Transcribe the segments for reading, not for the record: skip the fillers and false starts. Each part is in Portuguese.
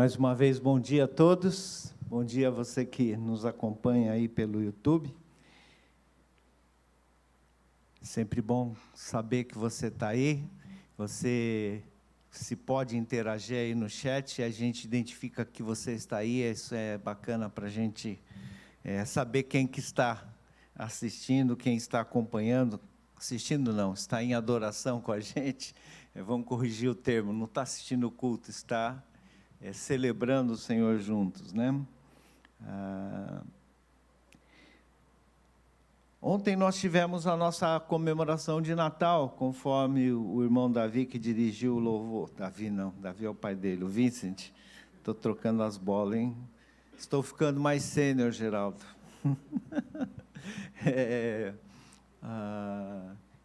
Mais uma vez, bom dia a todos. Bom dia a você que nos acompanha aí pelo YouTube. Sempre bom saber que você está aí. Você se pode interagir aí no chat, a gente identifica que você está aí. Isso é bacana para a gente saber quem que está assistindo, quem está acompanhando. Assistindo não, está em adoração com a gente. Vamos corrigir o termo, não está assistindo o culto, está celebrando o Senhor juntos, né? Ontem nós tivemos a nossa comemoração de Natal, conforme o irmão Davi, que dirigiu o louvor. Davi não, Davi é o pai dele, o Vincent. Estou trocando as bolas, hein? Estou ficando mais sênior, Geraldo.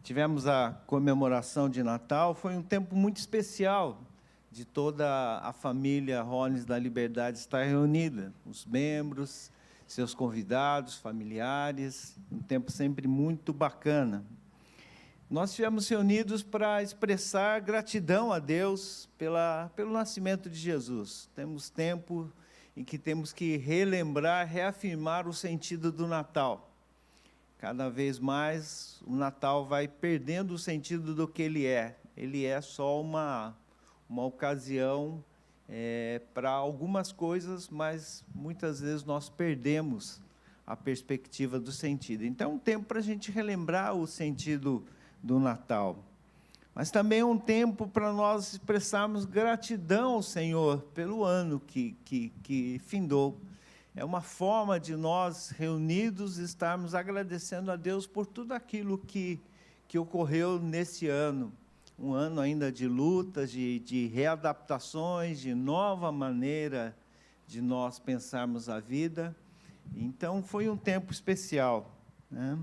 Tivemos a comemoração de Natal, foi um tempo muito especial, de toda a família Rones da Liberdade estar reunida, os membros, seus convidados, familiares, um tempo sempre muito bacana. Nós estivemos reunidos para expressar gratidão a Deus pelo nascimento de Jesus. Temos tempo em que temos que relembrar, reafirmar o sentido do Natal. Cada vez mais o Natal vai perdendo o sentido do que ele é. Ele é só uma ocasião para algumas coisas, mas muitas vezes nós perdemos a perspectiva do sentido. Então, é um tempo para a gente relembrar o sentido do Natal. Mas também é um tempo para nós expressarmos gratidão ao Senhor pelo ano que findou. É uma forma de nós, reunidos, estarmos agradecendo a Deus por tudo aquilo que ocorreu nesse ano. Um ano ainda de lutas, de readaptações, de nova maneira de nós pensarmos a vida. Então, foi um tempo especial, né?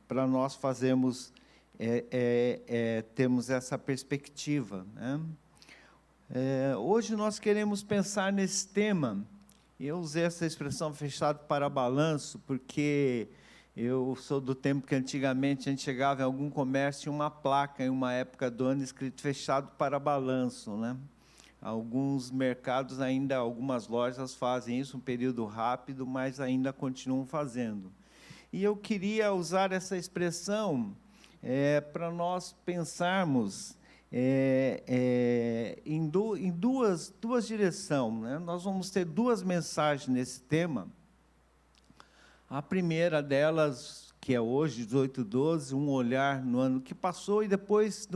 Para nós fazermos, temos essa perspectiva, né? Hoje nós queremos pensar nesse tema. Eu usei essa expressão fechado para balanço, porque eu sou do tempo que antigamente a gente chegava em algum comércio e uma placa, em uma época do ano, escrito fechado para balanço, né? Alguns mercados ainda, algumas lojas fazem isso, um período rápido, mas ainda continuam fazendo. E eu queria usar essa expressão para nós pensarmos em duas direções, né? Nós vamos ter duas mensagens nesse tema. A primeira delas, que é hoje, 18/12, um olhar no ano que passou, e depois,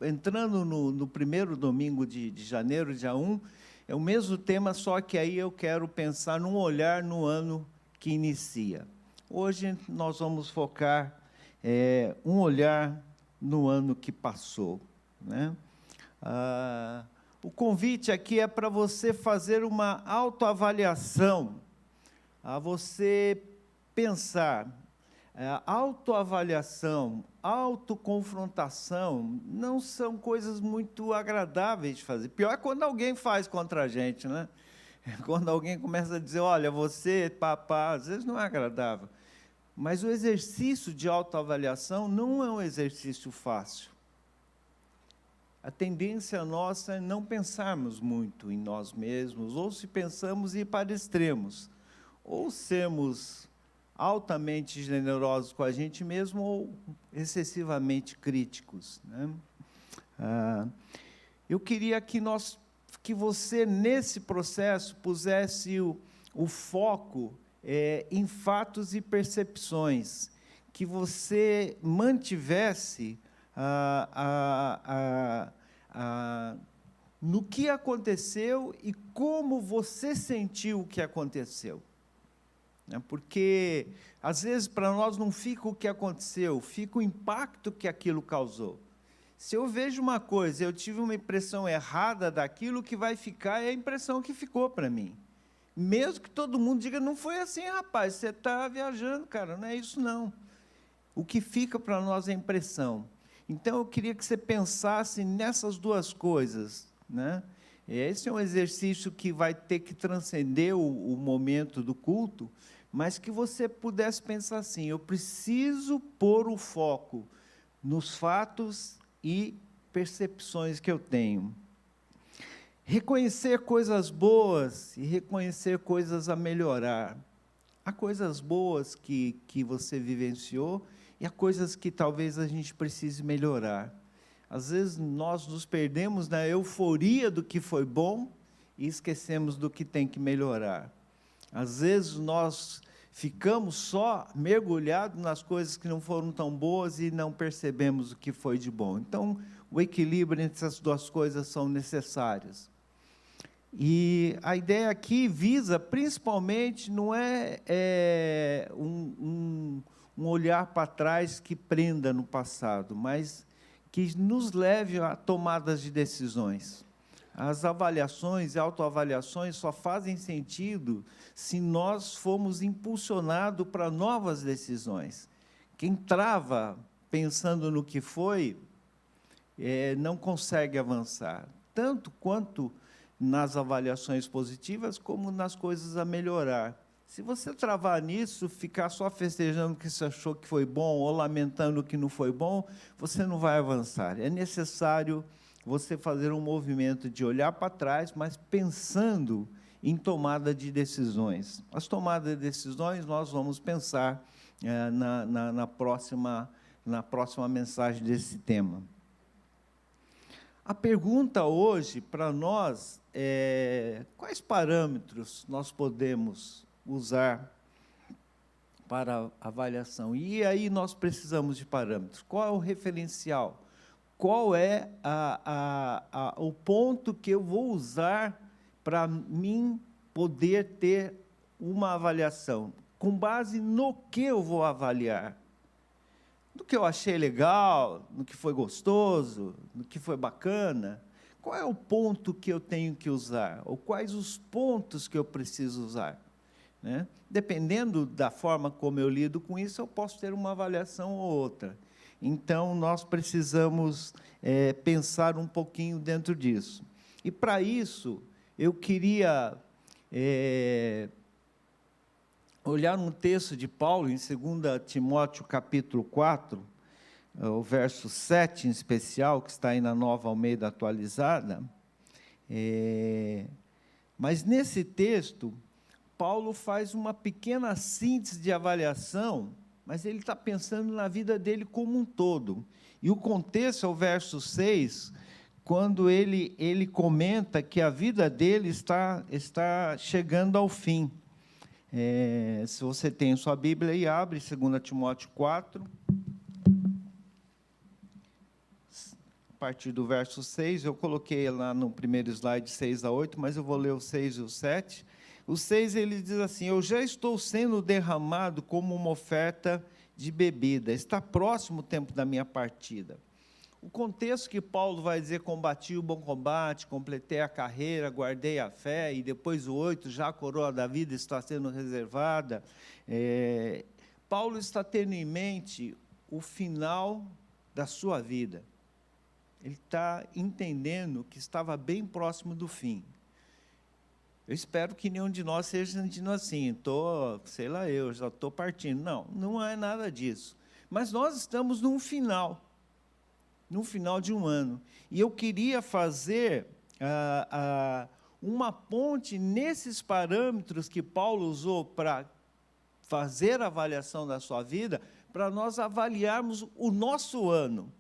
entrando no primeiro domingo de janeiro, dia 1, é o mesmo tema, só que aí eu quero pensar num olhar no ano que inicia. Hoje nós vamos focar um olhar no ano que passou, né? O convite aqui é para você fazer uma autoavaliação, a você pensar. Autoavaliação, autoconfrontação não são coisas muito agradáveis de fazer. Pior é quando alguém faz contra a gente, né? Quando alguém começa a dizer, olha, você, papá, às vezes não é agradável. Mas o exercício de autoavaliação não é um exercício fácil. A tendência nossa é não pensarmos muito em nós mesmos, ou se pensamos, ir para extremos. Ou sermos altamente generosos com a gente mesmo, ou excessivamente críticos, né? Eu queria que você, nesse processo, pusesse o foco em fatos e percepções, que você mantivesse no que aconteceu e como você sentiu o que aconteceu. Porque, às vezes, para nós não fica o que aconteceu, fica o impacto que aquilo causou. Se eu vejo uma coisa, eu tive uma impressão errada daquilo, que vai ficar é a impressão que ficou para mim. Mesmo que todo mundo diga, não foi assim, rapaz, você está viajando, cara, não é isso não. O que fica para nós é impressão. Então, eu queria que você pensasse nessas duas coisas, né? Esse é um exercício que vai ter que transcender o momento do culto, mas que você pudesse pensar assim, eu preciso pôr o foco nos fatos e percepções que eu tenho. Reconhecer coisas boas e reconhecer coisas a melhorar. Há coisas boas que você vivenciou e há coisas que talvez a gente precise melhorar. Às vezes nós nos perdemos na euforia do que foi bom e esquecemos do que tem que melhorar. Às vezes nós ficamos só mergulhados nas coisas que não foram tão boas e não percebemos o que foi de bom. Então, o equilíbrio entre essas duas coisas são necessários. E a ideia aqui visa, principalmente, não é um olhar para trás que prenda no passado, mas que nos leve a tomadas de decisões. As avaliações e autoavaliações só fazem sentido se nós formos impulsionados para novas decisões. Quem trava pensando no que foi, não consegue avançar, tanto quanto nas avaliações positivas, como nas coisas a melhorar. Se você travar nisso, ficar só festejando o que você achou que foi bom, ou lamentando o que não foi bom, você não vai avançar. É necessário você fazer um movimento de olhar para trás, mas pensando em tomada de decisões. As tomadas de decisões nós vamos pensar na próxima mensagem desse tema. A pergunta hoje para nós é: quais parâmetros nós podemos usar para avaliação? E aí nós precisamos de parâmetros. Qual é o referencial? Qual é o ponto que eu vou usar para mim poder ter uma avaliação? Com base no que eu vou avaliar? No que eu achei legal, no que foi gostoso, no que foi bacana? Qual é o ponto que eu tenho que usar? Ou quais os pontos que eu preciso usar? Né? Dependendo da forma como eu lido com isso, eu posso ter uma avaliação ou outra. Então, nós precisamos pensar um pouquinho dentro disso. E, para isso, eu queria olhar um texto de Paulo, em 2 Timóteo, capítulo 4, o verso 7, em especial, que está aí na Nova Almeida Atualizada. Mas, nesse texto, Paulo faz uma pequena síntese de avaliação, mas ele está pensando na vida dele como um todo. E o contexto é o verso 6, quando ele comenta que a vida dele está chegando ao fim. Se você tem sua Bíblia aí, abre 2 Timóteo 4, a partir do verso 6, eu coloquei lá no primeiro slide 6 a 8, mas eu vou ler o 6 e o 7. O 6, ele diz assim: eu já estou sendo derramado como uma oferta de bebida, está próximo o tempo da minha partida. O contexto que Paulo vai dizer: combati o bom combate, completei a carreira, guardei a fé, e depois o 8, já a coroa da vida está sendo reservada. Paulo está tendo em mente o final da sua vida. Ele está entendendo que estava bem próximo do fim. Eu espero que nenhum de nós seja sentindo assim, eu já estou partindo. Não, não é nada disso. Mas nós estamos no final de um ano. E eu queria fazer uma ponte nesses parâmetros que Paulo usou para fazer a avaliação da sua vida, para nós avaliarmos o nosso ano.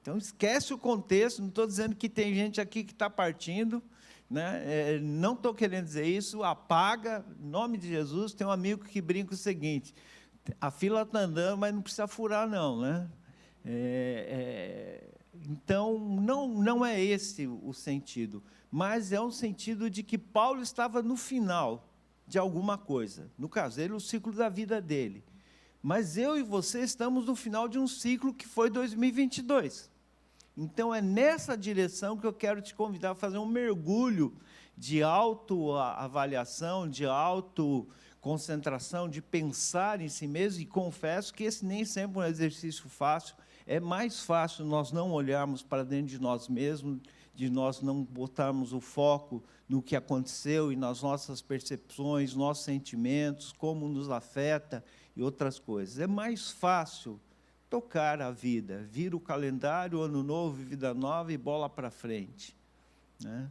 Então, esquece o contexto, não estou dizendo que tem gente aqui que está partindo, né? Não estou querendo dizer isso, apaga, em nome de Jesus. Tem um amigo que brinca o seguinte: a fila está andando, mas não precisa furar não, né? Então, não é esse o sentido, mas é um sentido de que Paulo estava no final de alguma coisa, no caso dele, o ciclo da vida dele, mas eu e você estamos no final de um ciclo que foi 2022, então é nessa direção que eu quero te convidar a fazer um mergulho de autoavaliação, de autoconcentração, de pensar em si mesmo, e confesso que esse nem sempre é um exercício fácil. É mais fácil nós não olharmos para dentro de nós mesmos, de nós não botarmos o foco no que aconteceu e nas nossas percepções, nossos sentimentos, como nos afeta e outras coisas. É mais fácil tocar a vida, vira o calendário, ano novo, vida nova e bola para frente, né?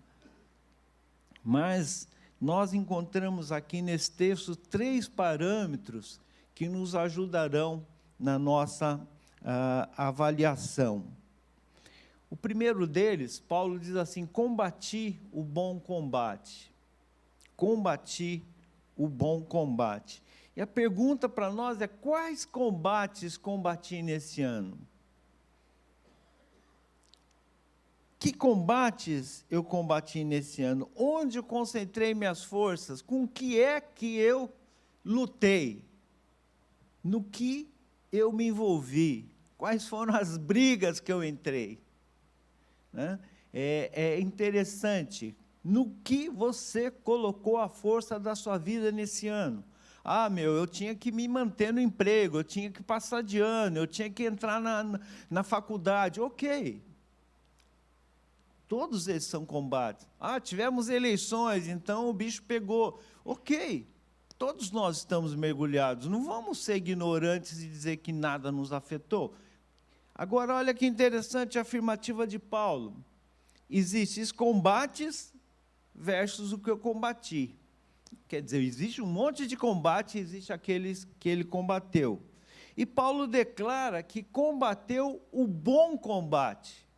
Mas nós encontramos aqui nesse texto 3 parâmetros que nos ajudarão na nossa avaliação. O primeiro deles, Paulo diz assim: combati o bom combate. Combati o bom combate. E a pergunta para nós é: quais combates combati nesse ano? Que combates eu combati nesse ano? Onde eu concentrei minhas forças? Com o que é que eu lutei? No que eu me envolvi? Quais foram as brigas que eu entrei? Né? É interessante. No que você colocou a força da sua vida nesse ano? Eu tinha que me manter no emprego, eu tinha que passar de ano, eu tinha que entrar na faculdade. Ok. Todos esses são combates. Tivemos eleições, então o bicho pegou. Ok, todos nós estamos mergulhados. Não vamos ser ignorantes e dizer que nada nos afetou. Agora, olha que interessante a afirmativa de Paulo. Existem os combates versus o que eu combati. Quer dizer, existe um monte de combate, existe aqueles que ele combateu. E Paulo declara que combateu o bom combate.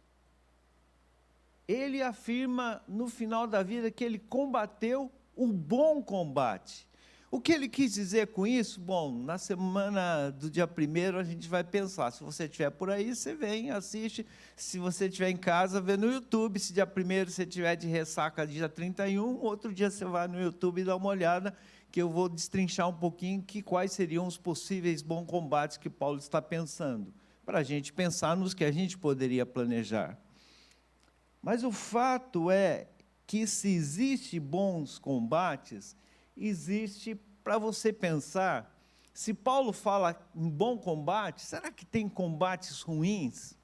Ele afirma no final da vida que ele combateu o bom combate. O que ele quis dizer com isso? Bom, na semana do dia 1º a gente vai pensar. Se você estiver por aí, você vem, assiste. Se você estiver em casa, vê no YouTube. Se dia 1º você estiver de ressaca dia 31, outro dia você vai no YouTube e dá uma olhada, que eu vou destrinchar um pouquinho quais seriam os possíveis bons combates que Paulo está pensando, para a gente pensar nos que a gente poderia planejar. Mas o fato é que, se existe bons combates, existe para você pensar. Se Paulo fala em bom combate, será que tem combates ruins?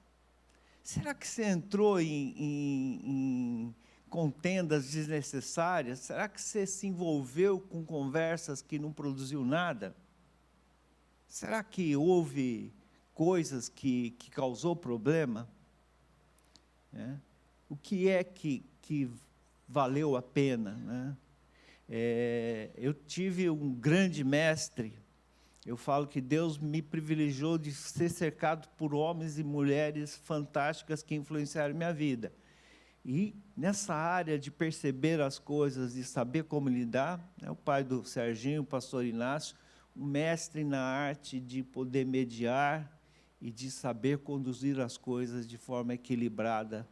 Será que você entrou em contendas desnecessárias? Será que você se envolveu com conversas que não produziu nada? Será que houve coisas que causou problema? O que é que valeu a pena, né? Eu tive um grande mestre. Eu falo que Deus me privilegiou de ser cercado por homens e mulheres fantásticas que influenciaram minha vida. E nessa área de perceber as coisas e saber como lidar, o pai do Serginho, o pastor Inácio, um mestre na arte de poder mediar e de saber conduzir as coisas de forma equilibrada,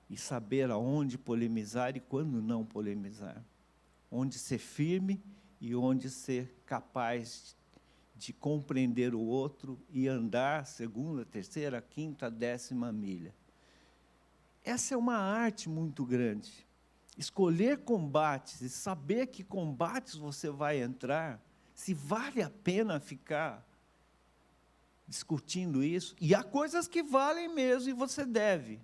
e saber aonde polemizar e quando não polemizar, onde ser firme e onde ser capaz de compreender o outro e andar 2ª, 3ª, 5ª, 10ª milha. Essa é uma arte muito grande. Escolher combates e saber que combates você vai entrar, se vale a pena ficar discutindo isso. E há coisas que valem mesmo e você deve.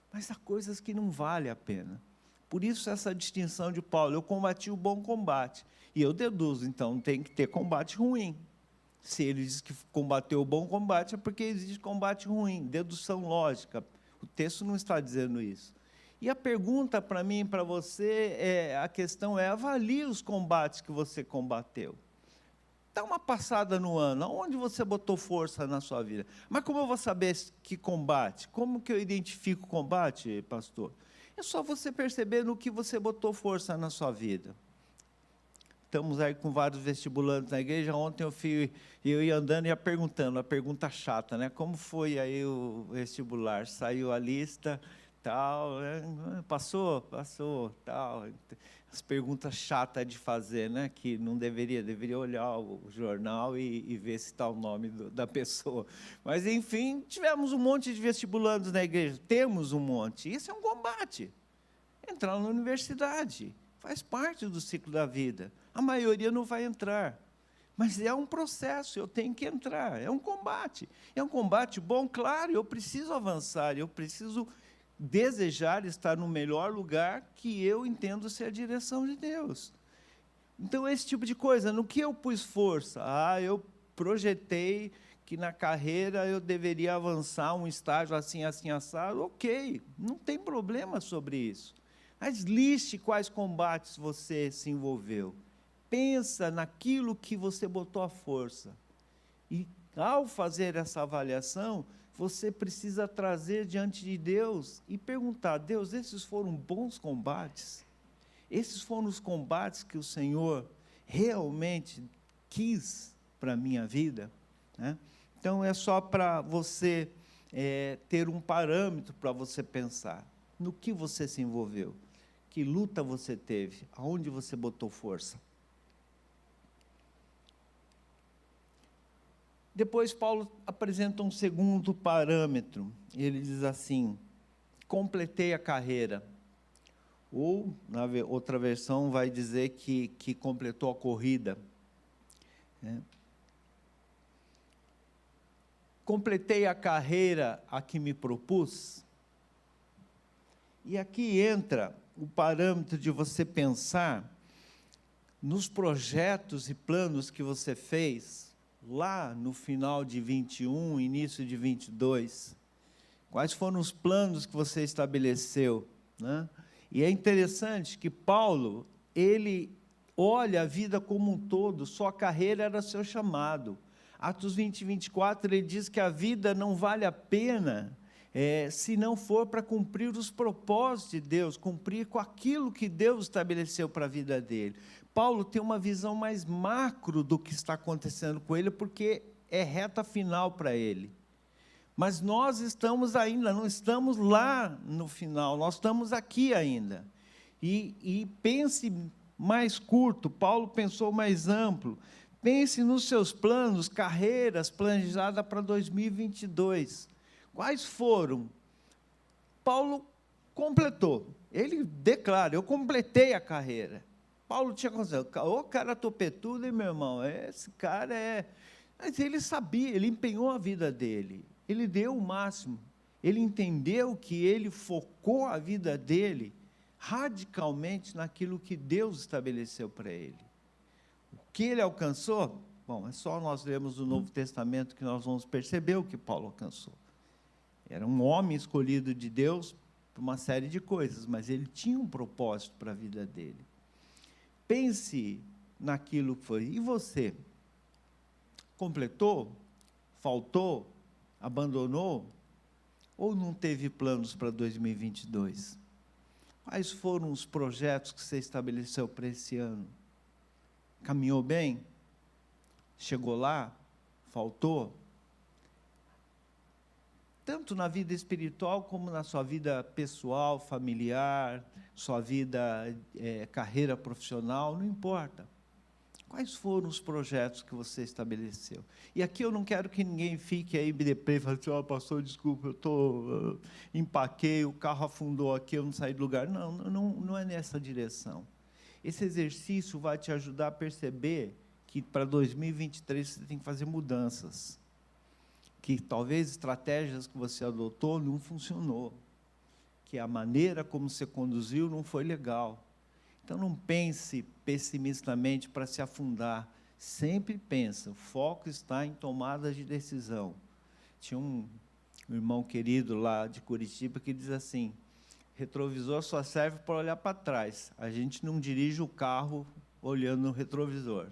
Mas há coisas que não valem a pena. Por isso essa distinção de Paulo: eu combati o bom combate. E eu deduzo, então, tem que ter combate ruim. Se ele diz que combateu o bom combate, é porque existe combate ruim, dedução lógica. O texto não está dizendo isso. E a pergunta para mim e para você, a questão é: avalie os combates que você combateu. Dá uma passada no ano, aonde você botou força na sua vida. Mas como eu vou saber que combate? Como que eu identifico combate, pastor? É só você perceber no que você botou força na sua vida. Estamos aí com vários vestibulandos na igreja. Ontem eu ia andando e ia perguntando, a pergunta chata, né? Como foi aí o vestibular? Saiu a lista, tal, né? Passou, tal. As perguntas chatas de fazer, né? Que não deveria olhar o jornal e ver se está o nome da pessoa. Mas, enfim, tivemos um monte de vestibulandos na igreja. Temos um monte. Isso é um combate. Entrar na universidade faz parte do ciclo da vida. A maioria não vai entrar. Mas é um processo, eu tenho que entrar. É um combate. É um combate bom, claro, eu preciso avançar, eu preciso desejar estar no melhor lugar que eu entendo ser a direção de Deus. Então, esse tipo de coisa, no que eu pus força? Eu projetei que na carreira eu deveria avançar um estágio assim, assim, assado. Ok, não tem problema sobre isso. Mas liste quais combates você se envolveu. Pensa naquilo que você botou a força. E, ao fazer essa avaliação, você precisa trazer diante de Deus e perguntar: Deus, esses foram bons combates? Esses foram os combates que o Senhor realmente quis para a minha vida? Né? Então, é só para você ter um parâmetro para você pensar. No que você se envolveu? Que luta você teve? Aonde você botou força? Depois, Paulo apresenta um segundo parâmetro. Ele diz assim: completei a carreira. Ou, na outra versão, vai dizer que completou a corrida. Completei a carreira a que me propus. E aqui entra o parâmetro de você pensar nos projetos e planos que você fez lá no final de 21, início de 22. Quais foram os planos que você estabeleceu, né? E é interessante que Paulo, ele olha a vida como um todo, sua carreira era seu chamado. Atos 20 e 24, ele diz que a vida não vale a pena se não for para cumprir os propósitos de Deus, cumprir com aquilo que Deus estabeleceu para a vida dele. Paulo tem uma visão mais macro do que está acontecendo com ele, porque é reta final para ele. Mas nós estamos ainda, não estamos lá no final, nós estamos aqui ainda. E pense mais curto, Paulo pensou mais amplo. Pense nos seus planos, carreiras planejadas para 2022. Quais foram? Paulo completou. Ele declara: eu completei a carreira. Paulo tinha consciência: ô cara topetudo, hein, meu irmão? Esse cara é... Mas ele sabia, ele empenhou a vida dele. Ele deu o máximo. Ele entendeu que ele focou a vida dele radicalmente naquilo que Deus estabeleceu para ele. O que ele alcançou? Bom, é só nós lermos o Novo Testamento que nós vamos perceber o que Paulo alcançou. Era um homem escolhido de Deus para uma série de coisas, mas ele tinha um propósito para a vida dele. Pense naquilo que foi. E você? Completou? Faltou? Abandonou? Ou não teve planos para 2022? Quais foram os projetos que você estabeleceu para esse ano? Caminhou bem? Chegou lá? Faltou? Tanto na vida espiritual como na sua vida pessoal, familiar, sua vida, carreira profissional, não importa. Quais foram os projetos que você estabeleceu? E aqui eu não quero que ninguém fique aí deprê, fale assim: pastor, desculpa, eu empaquei, o carro afundou aqui, eu não saí do lugar. Não é nessa direção. Esse exercício vai te ajudar a perceber que para 2023 você tem que fazer mudanças. Que talvez estratégias que você adotou não funcionou. Que a maneira como você conduziu não foi legal. Então, não pense pessimistamente para se afundar. Sempre pensa, o foco está em tomadas de decisão. Tinha um irmão querido lá de Curitiba que diz assim: retrovisor só serve para olhar para trás. A gente não dirige o carro olhando no retrovisor.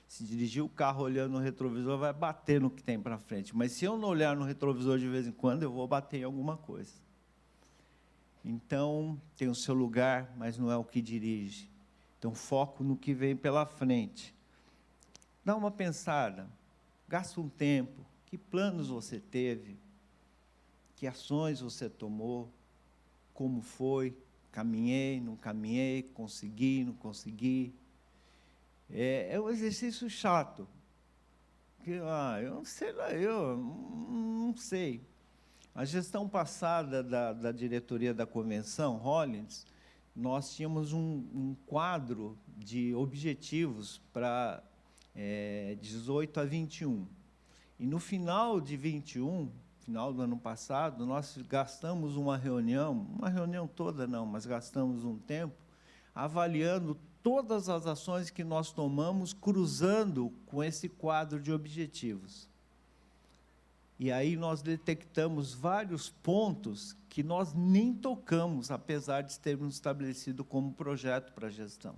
Se dirigir o carro olhando no retrovisor, vai bater no que tem para frente. Mas se eu não olhar no retrovisor de vez em quando, eu vou bater em alguma coisa. Então, tem o seu lugar, mas não é o que dirige. Então, foco no que vem pela frente. Dá uma pensada, gasta um tempo. Que planos você teve? Que ações você tomou? Como foi? Caminhei, não caminhei? Consegui, não consegui? É um exercício chato. Eu não sei, eu não sei. A gestão passada da diretoria da convenção, Hollins, nós tínhamos um quadro de objetivos para 18 a 21. E no final de 21, final do ano passado, nós gastamos uma reunião toda não, mas gastamos um tempo, avaliando todas as ações que nós tomamos, cruzando com esse quadro de objetivos. E aí nós detectamos vários pontos que nós nem tocamos, apesar de termos estabelecido como projeto para a gestão.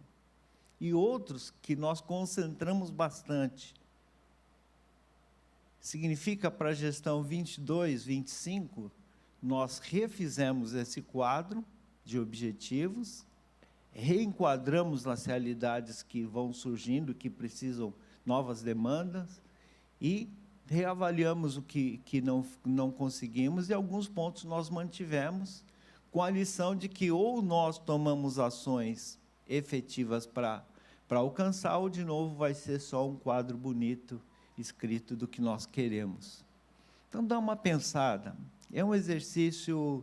E outros que nós concentramos bastante. Significa, para a gestão 22, 25, nós refizemos esse quadro de objetivos, reenquadramos nas realidades que vão surgindo, que precisam novas demandas, e reavaliamos o que não conseguimos, e alguns pontos nós mantivemos, com a lição de que ou nós tomamos ações efetivas para alcançar, ou, de novo, vai ser só um quadro bonito, escrito do que nós queremos. Então, dá uma pensada. É um exercício,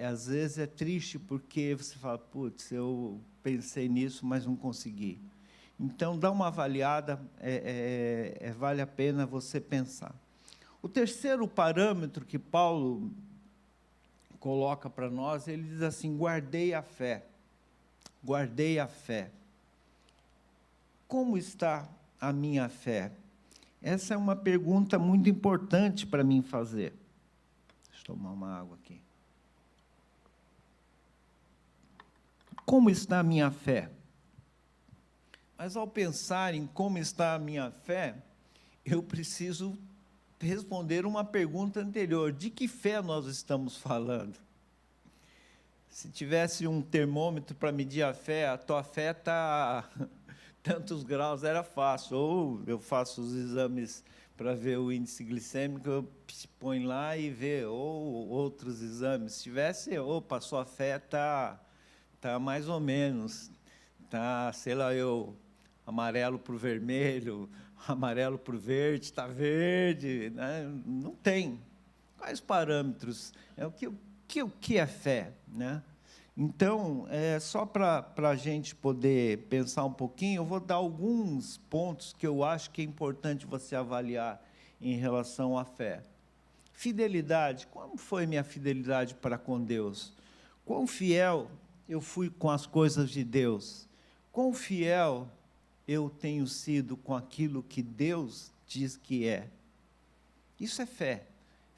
às vezes é triste, porque você fala, putz, eu pensei nisso, mas não consegui. Então, dá uma avaliada, vale a pena você pensar. O terceiro parâmetro que Paulo coloca para nós, ele diz assim, guardei a fé. Guardei a fé. Como está a minha fé? Essa é uma pergunta muito importante para mim fazer. Deixa eu tomar uma água aqui. Como está a minha fé? Mas, ao pensar em como está a minha fé, eu preciso responder uma pergunta anterior. De que fé nós estamos falando? Se tivesse um termômetro para medir a fé, a tua fé está tantos graus, era fácil. Ou eu faço os exames para ver o índice glicêmico, eu ponho lá e vê, ou outros exames. Se tivesse, opa, sua fé está mais ou menos, está, sei lá, amarelo para o vermelho, amarelo para o verde, está verde, né? Não tem. Quais parâmetros? O que é fé, né? Então, só para a gente poder pensar um pouquinho, eu vou dar alguns pontos que eu acho que é importante você avaliar em relação à fé. Fidelidade. Como foi minha fidelidade para com Deus? Quão fiel eu fui com as coisas de Deus? Quão fiel eu tenho sido com aquilo que Deus diz que é? Isso é fé.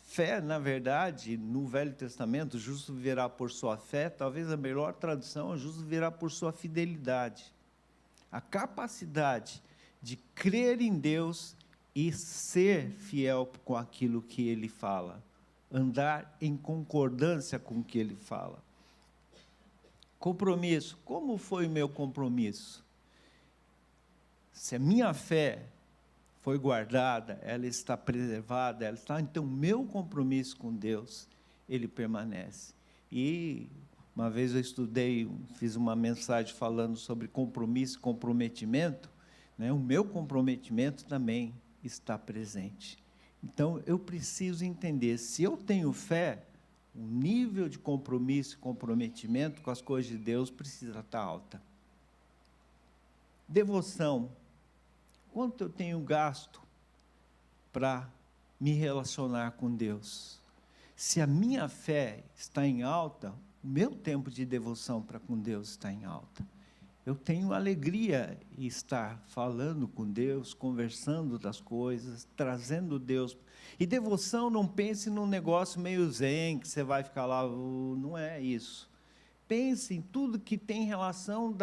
Fé, na verdade, no Velho Testamento, o justo viverá por sua fé, talvez a melhor tradução, o justo viverá por sua fidelidade. A capacidade de crer em Deus e ser fiel com aquilo que Ele fala. Andar em concordância com o que Ele fala. Compromisso. Como foi o meu compromisso? Se a minha fé foi guardada, ela está preservada, ela está, então, meu compromisso com Deus, ele permanece. E uma vez eu fiz uma mensagem falando sobre compromisso e comprometimento, né? O meu comprometimento também está presente. Então, eu preciso entender, se eu tenho fé, o nível de compromisso e comprometimento com as coisas de Deus precisa estar alta. Devoção. Quanto eu tenho gasto para me relacionar com Deus? Se a minha fé está em alta, o meu tempo de devoção para com Deus está em alta. Eu tenho alegria em estar falando com Deus, conversando das coisas, trazendo Deus. E devoção, não pense num negócio meio zen, que você vai ficar lá, não é isso. Pense em tudo que tem relação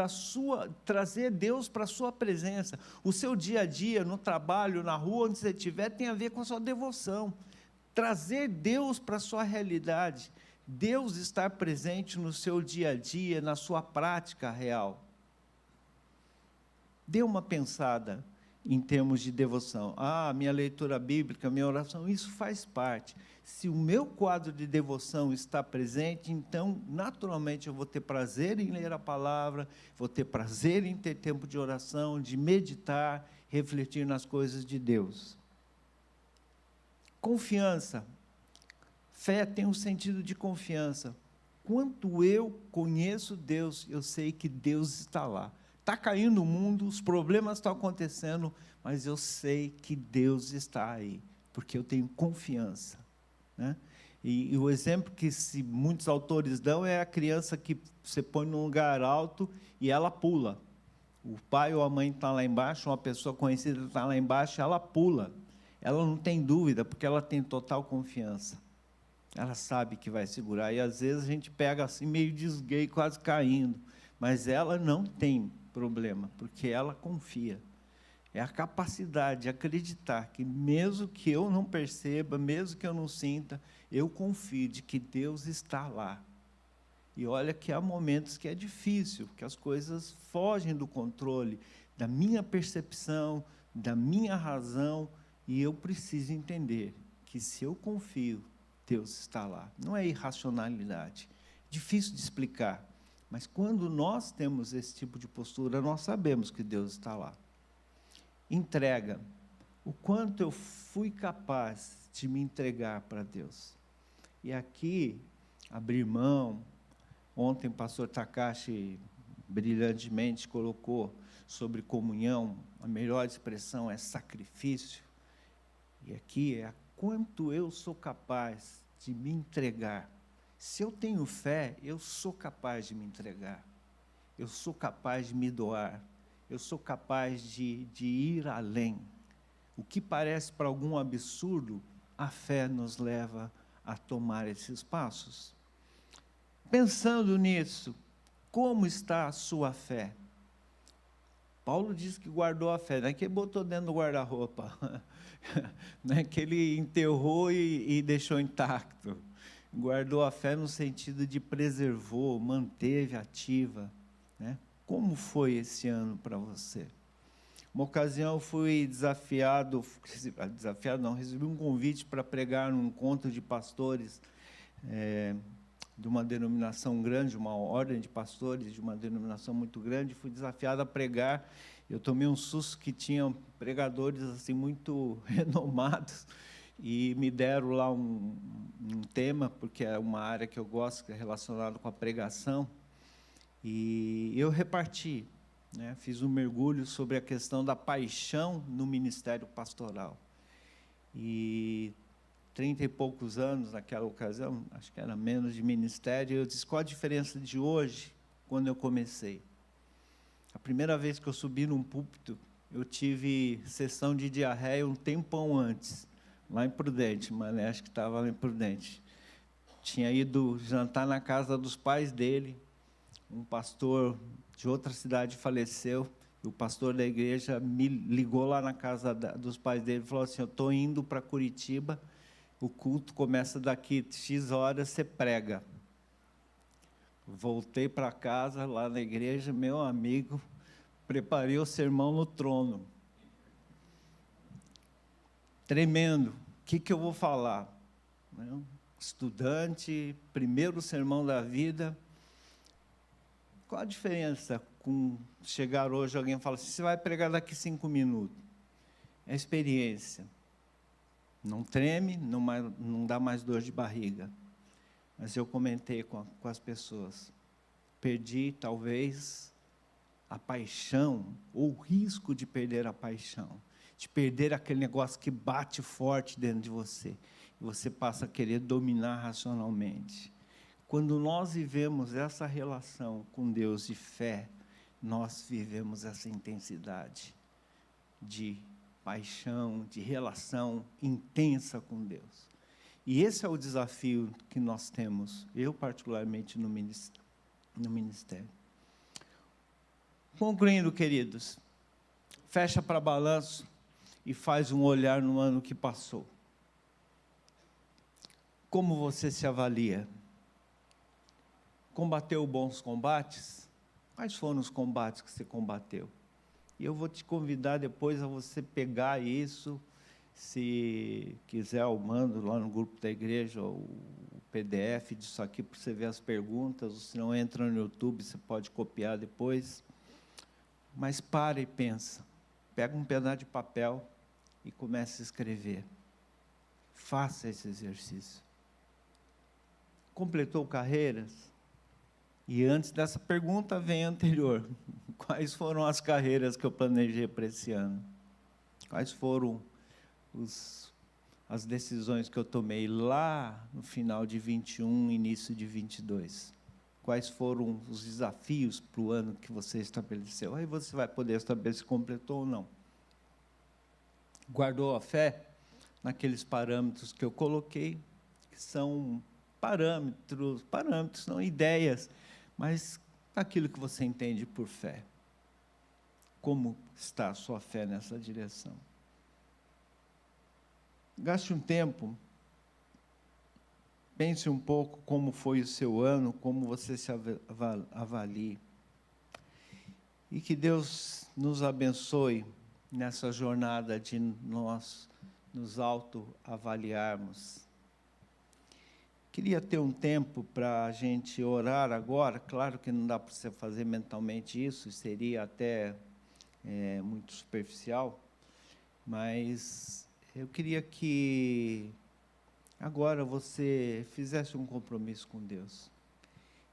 trazer Deus para a sua presença. O seu dia a dia, no trabalho, na rua, onde você estiver, tem a ver com a sua devoção. Trazer Deus para a sua realidade. Deus estar presente no seu dia a dia, na sua prática real. Dê uma pensada em termos de devoção. Minha leitura bíblica, minha oração, isso faz parte. Se o meu quadro de devoção está presente, então, naturalmente, eu vou ter prazer em ler a palavra, vou ter prazer em ter tempo de oração, de meditar, refletir nas coisas de Deus. Confiança. Fé tem um sentido de confiança. Quanto eu conheço Deus, eu sei que Deus está lá. Está caindo o mundo, os problemas estão acontecendo, mas eu sei que Deus está aí, porque eu tenho confiança, né? E o exemplo que muitos autores dão é a criança que você põe num lugar alto e ela pula. O pai ou a mãe está lá embaixo, uma pessoa conhecida está lá embaixo, ela pula. ela não tem dúvida, porque ela tem total confiança. Ela sabe que vai segurar, e às vezes a gente pega assim, meio de esgueio, quase caindo, mas ela não tem problema, porque ela confia. É a capacidade de acreditar que, mesmo que eu não perceba, mesmo que eu não sinta, eu confio de que Deus está lá. E olha que há momentos que é difícil, que as coisas fogem do controle, da minha percepção, da minha razão, e eu preciso entender que, se eu confio, Deus está lá. Não é irracionalidade. Difícil de explicar, mas quando nós temos esse tipo de postura, nós sabemos que Deus está lá. Entrega. O quanto eu fui capaz de me entregar para Deus. E aqui, abrir mão. Ontem o pastor Takashi brilhantemente colocou sobre comunhão, a melhor expressão é sacrifício. E aqui é quanto eu sou capaz de me entregar. Se eu tenho fé, eu sou capaz de me entregar. Eu sou capaz de me doar. Eu sou capaz de ir além. O que parece para algum absurdo, a fé nos leva a tomar esses passos. Pensando nisso, como está a sua fé? Paulo diz que guardou a fé, não é que ele botou dentro do guarda-roupa, não é que ele enterrou e deixou intacto. Guardou a fé no sentido de preservou, manteve ativa, né? Como foi esse ano para você? Uma ocasião eu fui recebi um convite para pregar num encontro de pastores, de uma denominação grande, uma ordem de pastores de uma denominação muito grande. Fui desafiado a pregar. Eu tomei um susto que tinham pregadores assim muito renomados, e me deram lá um tema, porque é uma área que eu gosto, que é relacionada com a pregação, e eu reparti, né, fiz um mergulho sobre a questão da paixão no ministério pastoral. E 30 e poucos anos naquela ocasião, acho que era menos de ministério, eu disse, qual a diferença de hoje, quando eu comecei? A primeira vez que eu subi num púlpito, eu tive sessão de diarreia um tempão antes, lá em Prudente, mas acho que estava lá em Prudente. Tinha ido jantar na casa dos pais dele, um pastor de outra cidade faleceu, e o pastor da igreja me ligou lá na casa dos pais dele e falou assim, eu estou indo para Curitiba, o culto começa daqui X horas, você prega. Voltei para casa, lá na igreja, meu amigo, preparei o sermão no trono. Tremendo. O que eu vou falar? Estudante, primeiro sermão da vida. Qual a diferença com chegar hoje, alguém fala assim, você vai pregar daqui 5 minutos? É experiência. Não treme, não dá mais dor de barriga. Mas eu comentei com as pessoas, perdi talvez a paixão, ou o risco de perder a paixão, de perder aquele negócio que bate forte dentro de você, e você passa a querer dominar racionalmente. Quando nós vivemos essa relação com Deus de fé, nós vivemos essa intensidade de paixão, de relação intensa com Deus. E esse é o desafio que nós temos, eu particularmente no ministério. Concluindo, queridos, fecha para balanço e faz um olhar no ano que passou. Como você se avalia? Combateu bons combates? Quais foram os combates que você combateu? E eu vou te convidar depois a você pegar isso, se quiser eu mando lá no grupo da igreja o PDF disso aqui para você ver as perguntas, ou se não entra no YouTube, você pode copiar depois. Mas para e pensa, pega um pedaço de papel e comece a escrever. Faça esse exercício. Completou carreiras? E antes dessa pergunta vem a anterior. Quais foram as carreiras que eu planejei para esse ano? Quais foram as decisões que eu tomei lá no final de 21, início de 22? Quais foram os desafios para o ano que você estabeleceu? Aí você vai poder estabelecer se completou ou não. Guardou a fé? naqueles parâmetros que eu coloquei, que são parâmetros, não ideias, mas aquilo que você entende por fé. Como está a sua fé nessa direção? Gaste um tempo, pense um pouco como foi o seu ano, como você se avalie. E que Deus nos abençoe nessa jornada de nós nos autoavaliarmos. Queria ter um tempo para a gente orar agora. Claro que não dá para você fazer mentalmente isso, seria até muito superficial, mas eu queria que agora você fizesse um compromisso com Deus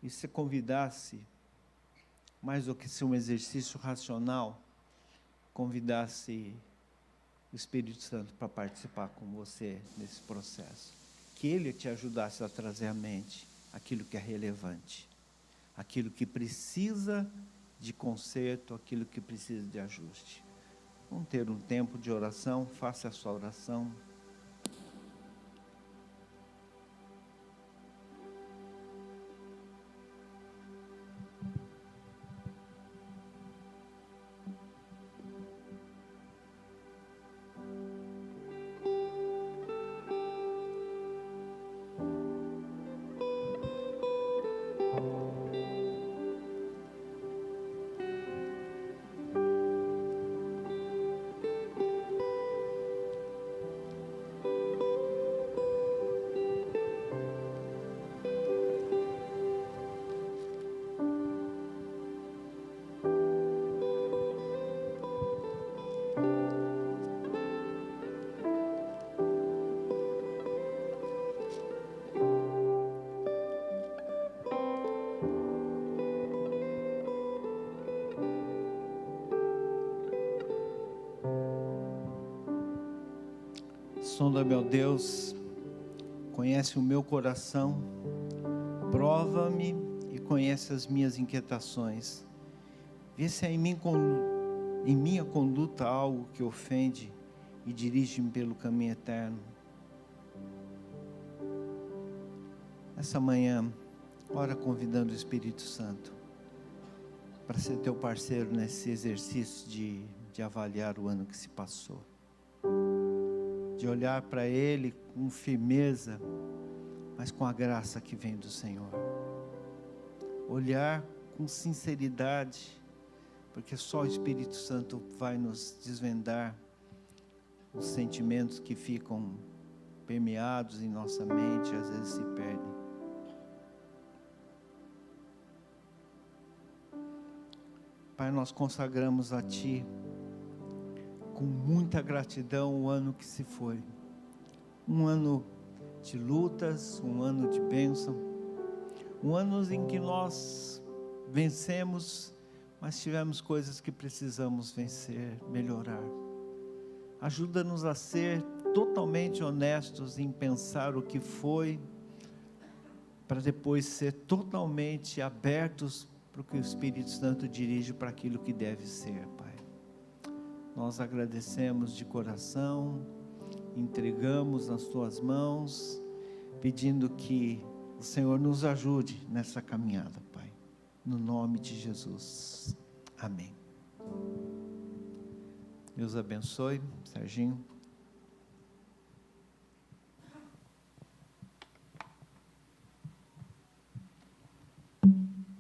e se convidasse, mais do que ser um exercício racional, convidasse o Espírito Santo para participar com você nesse processo. Que Ele te ajudasse a trazer à mente aquilo que é relevante, aquilo que precisa de conserto, aquilo que precisa de ajuste. Vamos ter um tempo de oração, faça a sua oração. Sonda, meu Deus, conhece o meu coração, prova-me e conhece as minhas inquietações. Vê se há em minha conduta algo que ofende e dirige-me pelo caminho eterno. Essa manhã, ora convidando o Espírito Santo para ser teu parceiro nesse exercício de avaliar o ano que se passou. De olhar para Ele com firmeza, mas com a graça que vem do Senhor. Olhar com sinceridade, porque só o Espírito Santo vai nos desvendar os sentimentos que ficam permeados em nossa mente, às vezes se perdem. Pai, nós consagramos a Ti com muita gratidão o ano que se foi. Um ano de lutas, um ano de bênção, um ano em que nós vencemos, mas tivemos coisas que precisamos vencer, melhorar. Ajuda-nos a ser totalmente honestos em pensar o que foi, para depois ser totalmente abertos para o que o Espírito Santo dirige para aquilo que deve ser, Pai. Nós agradecemos de coração, entregamos nas Tuas mãos, pedindo que o Senhor nos ajude nessa caminhada, Pai. No nome de Jesus. Amém. Deus abençoe, Serginho.